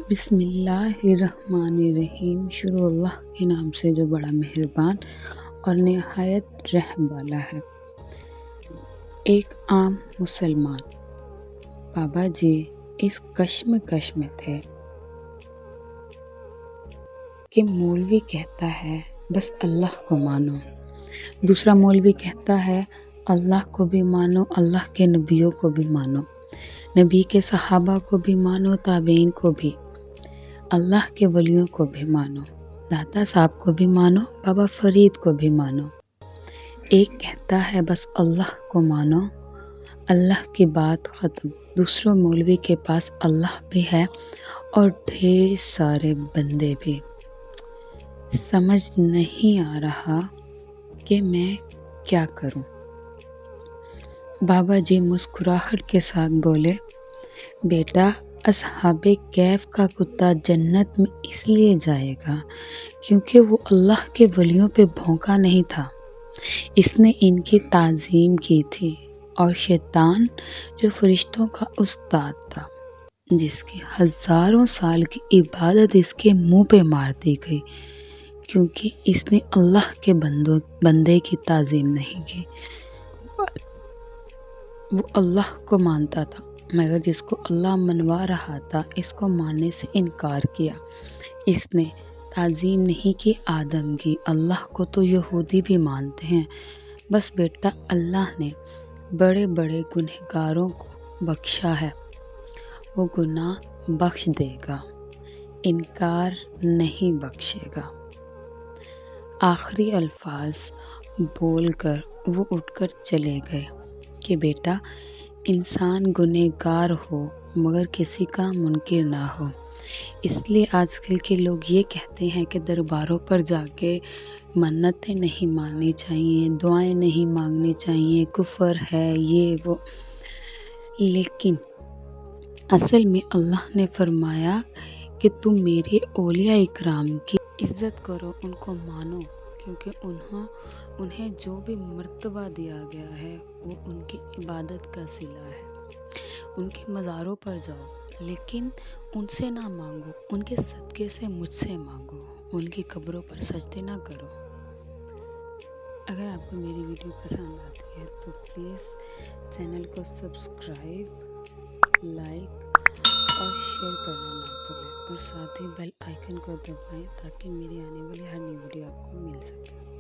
بسم اللہ الرحمن الرحیم۔ شروع اللہ کے نام سے جو بڑا مہربان اور نہایت رحم والا ہے۔ ایک عام مسلمان بابا جی اس کشمکش میں تھے کہ مولوی کہتا ہے بس اللہ کو مانو، دوسرا مولوی کہتا ہے اللہ کو بھی مانو، اللہ کے نبیوں کو بھی مانو، نبی کے صحابہ کو بھی مانو، تابعین کو بھی، اللہ کے ولیوں کو بھی مانو، داتا صاحب کو بھی مانو، بابا فرید کو بھی مانو۔ ایک کہتا ہے بس اللہ کو مانو، اللہ کی بات ختم۔ دوسروں مولوی کے پاس اللہ بھی ہے اور ڈھیر سارے بندے بھی۔ سمجھ نہیں آ رہا کہ میں کیا کروں۔ بابا جی مسکراہٹ کے ساتھ بولے، بیٹا اصحاب کہف کا کتا جنت میں اس لیے جائے گا کیونکہ وہ اللہ کے ولیوں پہ بھونکا نہیں تھا، اس نے ان کی تعظیم کی تھی، اور شیطان جو فرشتوں کا استاد تھا، جس کی ہزاروں سال کی عبادت اس کے منہ پہ مار دی گئی کیونکہ اس نے اللہ کے بندے کی تعظیم نہیں کی۔ وہ اللہ کو مانتا تھا مگر جس کو اللہ منوا رہا تھا اس کو ماننے سے انکار کیا۔ اس نے تعظیم نہیں کی آدم کی۔ اللہ کو تو یہودی بھی مانتے ہیں۔ بس بیٹا اللہ نے بڑے بڑے گنہگاروں کو بخشا ہے، وہ گناہ بخش دے گا، انکار نہیں بخشے گا۔ آخری الفاظ بول کر وہ اٹھ کر چلے گئے کہ بیٹا انسان گنہگار ہو مگر کسی کا منکر نہ ہو۔ اس لیے آج کل کے لوگ یہ کہتے ہیں کہ درباروں پر جا کے منتیں نہیں ماننی چاہیے، دعائیں نہیں مانگنی چاہیے، کفر ہے یہ وہ، لیکن اصل میں اللہ نے فرمایا کہ تم میرے اولیاء اکرام کی عزت کرو، ان کو مانو، کیونکہ انہیں جو بھی مرتبہ دیا گیا ہے وہ ان کی عبادت کا صلہ ہے۔ ان کے مزاروں پر جاؤ لیکن ان سے نہ مانگو، ان کے صدقے سے مجھ سے مانگو، ان کی قبروں پر سجدے نہ کرو۔ اگر آپ کو میری ویڈیو پسند آتی ہے تو پلیز چینل کو سبسکرائب، لائک اور شیئر کرنا نہ بھولیں، اور ساتھ ہی بیل آئیکن کو دبائیں تاکہ میری آنے والی ہر نئی ویڈیو آپ کو مل سکے۔